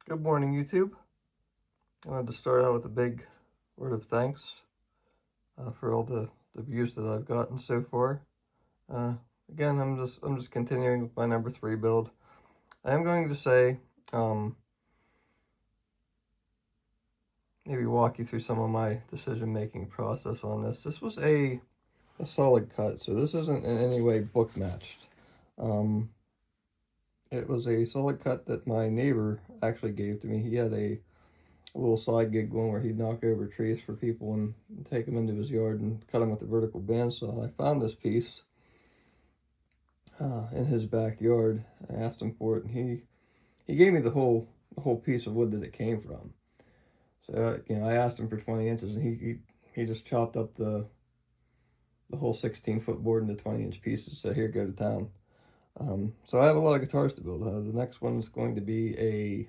Good morning, YouTube. I wanted to start out with a big word of thanks for all the views that I've gotten so far. Again, I'm just continuing with my number 3 build. I am going to say maybe walk you through some of my decision-making process on this. This was a solid cut, so this isn't in any way book matched. It was a solid cut that my neighbor actually gave to me. He had a little side gig going where he'd knock over trees for people and take them into his yard and cut them with a vertical bandsaw. And I found this piece in his backyard. I asked him for it, and he gave me the whole piece of wood that it came from. So I asked him for 20 inches, and he just chopped up the whole 16-foot board into 20-inch pieces. So here, go to town. So I have a lot of guitars to build. The next one is going to be a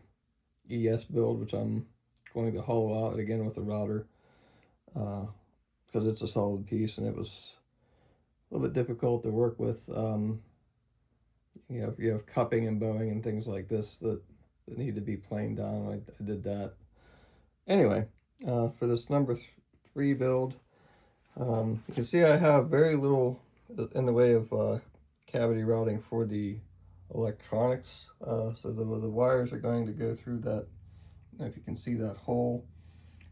ES build, which I'm going to hollow out again with a router because it's a solid piece and it was a little bit difficult to work with. If you have cupping and bowing and things like this that need to be planed down, I did that. Anyway, for this number 3 build, you can see I have very little in the way of cavity routing for the electronics. So the wires are going to go through that. If you can see that hole,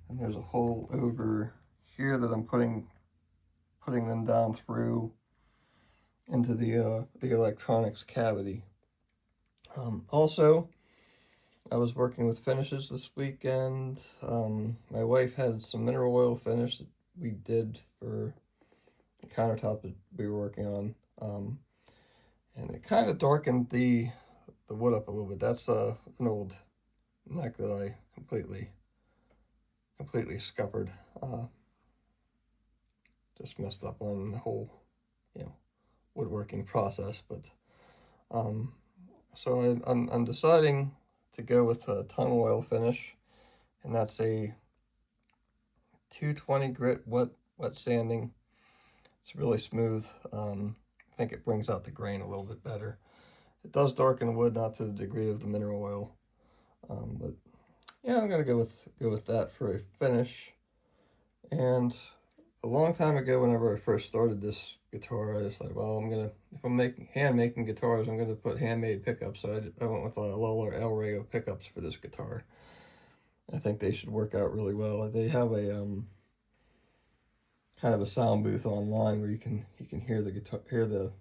and there's a hole over here that I'm putting them down through into the electronics cavity. Also, I was working with finishes this weekend. My wife had some mineral oil finish that we did for the countertop that we were working on, and it kind of darkened the wood up a little bit. That's an old neck that I completely scuppered. Just messed up on the whole, woodworking process. But so I'm deciding to go with a tunnel oil finish, and that's a 220 grit wet sanding. It's really smooth. I think it brings out the grain a little bit better. It does darken wood, not to the degree of the mineral oil, but yeah, I'm gonna go with that for a finish. And a long time ago, whenever I first started this guitar, I decided, well, if I'm hand making guitars, I'm gonna put handmade pickups. So I went with a Lollar El Rayo pickups for this guitar. I think they should work out really well. They have a kind of a sound booth online where you can hear the guitar, hear the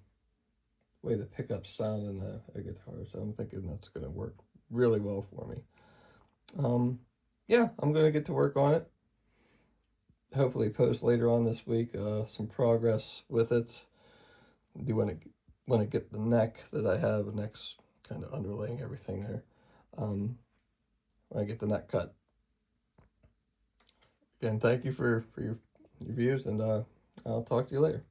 way the pickups sound in a guitar. So I'm thinking that's gonna work really well for me. Yeah, I'm gonna get to work on it. Hopefully post later on this week some progress with it. I do want to get the neck that I have, the neck's kind of underlaying everything there. When I get the neck cut. Again, thank you for your views, and I'll talk to you later.